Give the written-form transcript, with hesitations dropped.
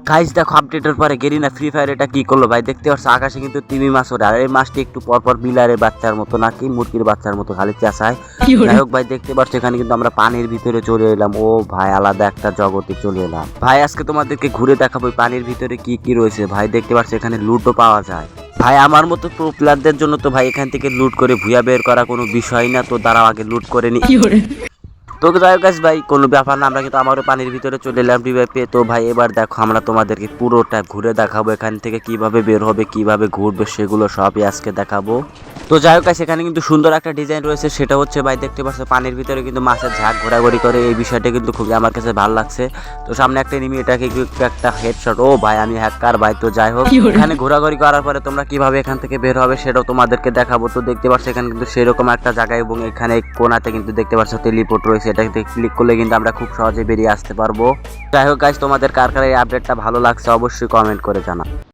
Guys দেখো আপডেটের পরে গেরিনা ফ্রি ফায়ার এটা কি করলো ভাই, দেখতে পাচ্ছ আকাশে কিন্তু তিমি মাছ ওঠে। আর এই মাছটি একটু পরপর বিলারের বাচ্চার মতো নাকি মুরগির বাচ্চার মতো খালি চেঁচায়। যাই হোক ভাই, দেখতে পাচ্ছ এখানে কিন্তু আমরা পানির ভিতরে চলে এলাম। ও ভাই, আলাদা একটা জগতে চলে এলাম ভাই। আজকে তোমাদেরকে ঘুরে দেখাবো পানির ভিতরে কি কি রয়েছে ভাই। দেখতে পাচ্ছ এখানে লুটও পাওয়া যায় ভাই। আমার মতো প্রো প্লেয়ারদের জন্য তো ভাই এখান থেকে লুট করে ভুয়া বের করা কোনো বিষয় না। তো দাঁড়াও আগে লুট করে নি। তো যাই হোক গাইস ভাই, কোনো ব্যাপার না, আমরা কিন্তু আমারও পানির ভিতরে চলে এলাম রিভাইভে। তো ভাই এবার দেখো আমরা তোমাদেরকে পুরোটা ঘুরে দেখাবো এখান থেকে কিভাবে বের হবে, কিভাবে ঘুরবে, সেগুলো সবই আজকে দেখাবো। তো যাই হোক গাইস, এখানে কিন্তু সুন্দর একটা ডিজাইন রয়েছে, সেটা হচ্ছে ভাই দেখতে পাচ্ছ পানির ভিতরে কিন্তু মাছের ঝাঁক ঘোরাঘুরি করে। এই বিষয়টা কিন্তু খুবই আমার কাছে ভালো লাগছে। তো সামনে একটা এনিমি, এটাকে একটা হেডশট। ও ভাই আমি হ্যাকার ভাই। তো যাই হোক, এখানে ঘোরাঘুরি করার পরে তোমরা কিভাবে এখান থেকে বের হবে সেটাও তোমাদেরকে দেখাবো। তো দেখতে পাচ্ছ এখানে কিন্তু সেরকম একটা জায়গা, এবং এখানে কোনাতে কিন্তু দেখতে পাচ্ছ টেলিপোর্ট রয়েছে। এটাতে ক্লিক করলে কিন্তু আমরা খুব সহজে বেরিয়ে আসতে পারবো। যাই হোক গাইস, তোমাদের কার কার এই আপডেটটা ভালো লাগছে অবশ্যই কমেন্ট করে জানাও।